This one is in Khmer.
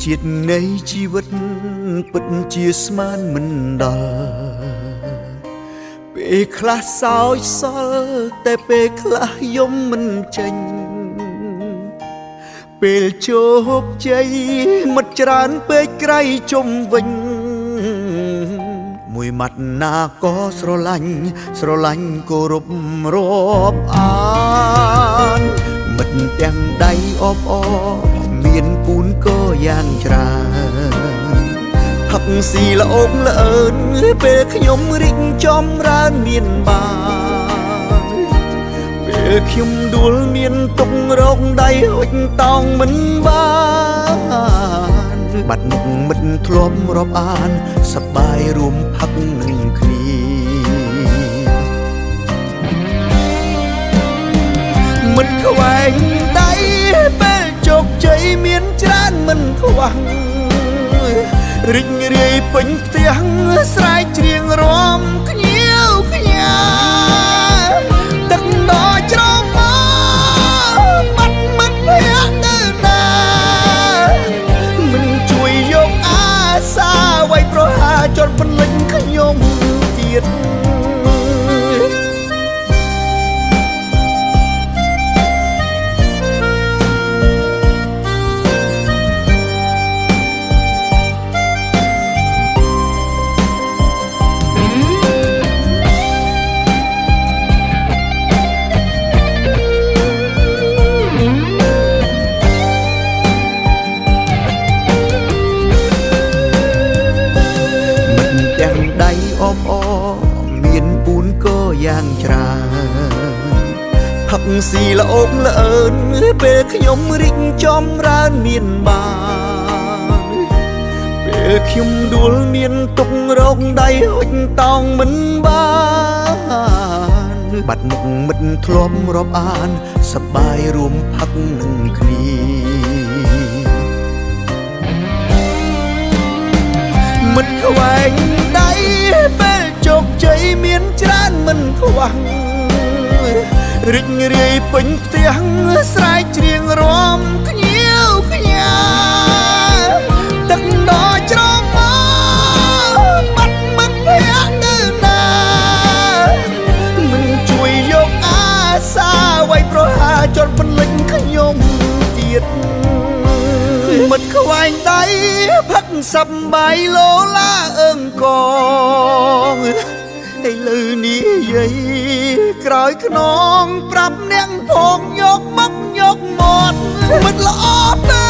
ជាតិនៃជីវិតពិតជាស្មានមិនដល់ពេលខ្លះសោយសល់តែពេលខ្លះយំមិនចេញពេលជោគជ័យមិត្តច្រើនពេកក្រៃជុំវិញមួយម៉ាត់ណាក៏ស្រឡាញ់គោរពរាប់អានមិត្តទាំងដៃអបអរមានពូនក៏យ៉ាងច្រើនផឹកស៊ីល្អោកល្អើនពេលខ្ញុំរីកចម្រើនមានបានពេលខ្ញុំដួលមានទុករោគដៃហុចតោងមិនបានបាត់មុខមិត្តធ្លាប់រាប់អានសប្បាយរួមផឹកនឹងគ្នាមិត្តខ្វែងដៃពេលជោគជ័យមានច្រើនមិនខ្វះរីករាយពេញផ្ទះស្រែកច្រៀងរាំខ្ញៀវខ្ញាទឹកដល់ច្រំមកបាត់មិត្តភក្តិទៅណាមិនជួយយកអាសាអ្វីប្រហាចត់បន្លិញខ្ញុំទៀតអបអរមានពូនក៏យ៉ាងច្រើនផឹកស៊ីល្អោកល្អើនពេលខ្ញុំរីកចម្រើនមានបានពេលខ្ញុំដួលមានទុករោគដៃហុចតោងមិនបានបាត់មុខមិត្តធ្លាប់រាប់អានសប្បាយរួមផឹកនឹងគ្នាមិត្តខ្វែងដៃពេលជោគជ័យមានច្រើនមិនខ្វះរីករាយពេញផ្ទះស្រែកច្រៀងរាំខ្ញៀវខ្ញាទឹកដល់ច្រំមកបាត់មិត្តភក្តិទៅណាមិនជួយយកអាសាអ្វីប្រហាចត់បន្លិញខ្ញុំទៀតមិត្តខ្វែងដៃផឹកសប្បាយលោឡាអើងកងឥឡូវនេះយាយក្រោយខ្នងប្រាប់អ្នកផងយកមកយកមាត់មិត្តល្អទេ